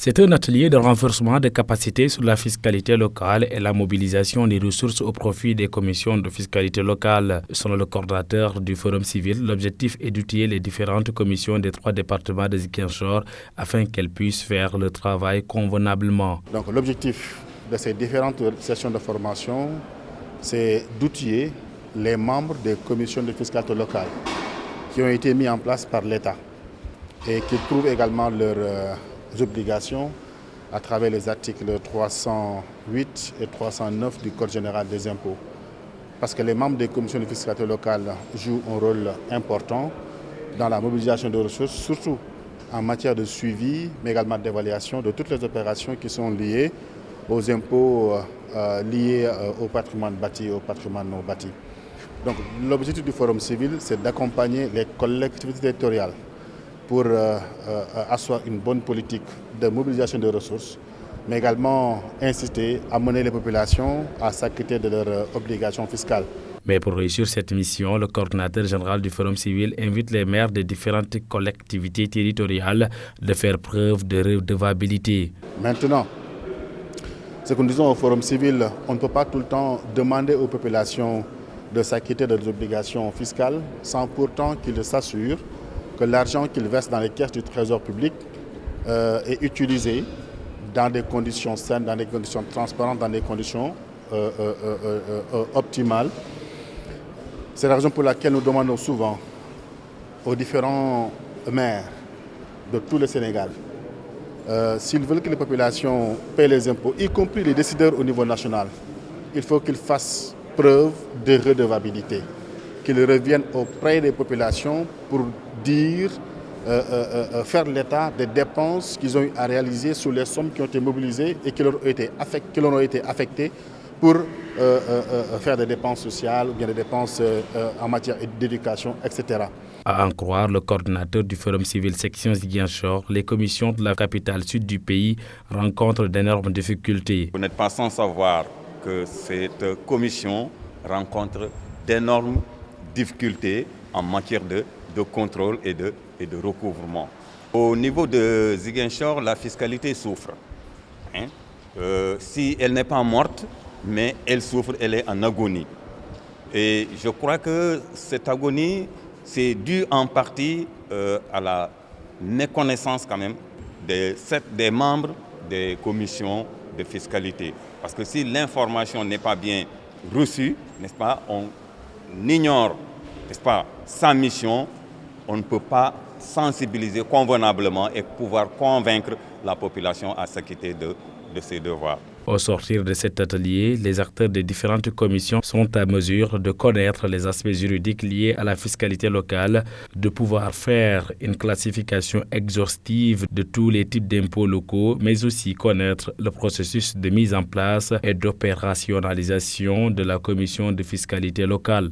C'est un atelier de renforcement des capacités sur la fiscalité locale et la mobilisation des ressources au profit des commissions de fiscalité locale. Selon le coordinateur du Forum civil, l'objectif est d'outiller les différentes commissions des 3 départements de Ziguinchor afin qu'elles puissent faire le travail convenablement. Donc l'objectif de ces différentes sessions de formation, c'est d'outiller les membres des commissions de fiscalité locale qui ont été mis en place par l'État et qui trouvent également leurs obligations à travers les articles 308 et 309 du Code général des impôts. Parce que les membres des commissions de fiscalité locale jouent un rôle important dans la mobilisation de ressources, surtout en matière de suivi, mais également d'évaluation de toutes les opérations qui sont liées aux impôts liés au patrimoine bâti et au patrimoine non bâti. Donc l'objectif du Forum civil, c'est d'accompagner les collectivités territoriales pour asseoir une bonne politique de mobilisation de ressources, mais également insister à mener les populations à s'acquitter de leurs obligations fiscales. Mais pour réussir cette mission, le coordinateur général du Forum civil invite les maires des différentes collectivités territoriales de faire preuve de redevabilité. Maintenant, ce que nous disons au Forum civil, on ne peut pas tout le temps demander aux populations de s'acquitter de leurs obligations fiscales sans pourtant qu'ils s'assurent que l'argent qu'ils versent dans les caisses du Trésor public est utilisé dans des conditions saines, dans des conditions transparentes, dans des conditions optimales. C'est la raison pour laquelle nous demandons souvent aux différents maires de tout le Sénégal, s'ils veulent que les populations paient les impôts, y compris les décideurs au niveau national, il faut qu'ils fassent preuve de redevabilité, qu'ils reviennent auprès des populations pour dire, faire l'état des dépenses qu'ils ont eu à réaliser sur les sommes qui ont été mobilisées et qui leur ont été affectées pour faire des dépenses sociales ou bien des dépenses en matière d'éducation, etc. À en croire le coordinateur du Forum civil section Ziguinchor, les commissions de la capitale sud du pays rencontrent d'énormes difficultés. Vous n'êtes pas sans savoir que cette commission rencontre d'énormes difficultés en matière de contrôle et de recouvrement. Au niveau de Ziguinchor, la fiscalité souffre. Si elle n'est pas morte, mais elle souffre, elle est en agonie. Et je crois que cette agonie, c'est dû en partie à la méconnaissance quand même des membres des commissions de fiscalité. Parce que si l'information n'est pas bien reçue, n'est-ce pas, on ignore, n'est-ce pas, sa mission, on ne peut pas sensibiliser convenablement et pouvoir convaincre la population à s'acquitter de ses devoirs. Au sortir de cet atelier, les acteurs des différentes commissions sont à mesure de connaître les aspects juridiques liés à la fiscalité locale, de pouvoir faire une classification exhaustive de tous les types d'impôts locaux, mais aussi connaître le processus de mise en place et d'opérationnalisation de la commission de fiscalité locale.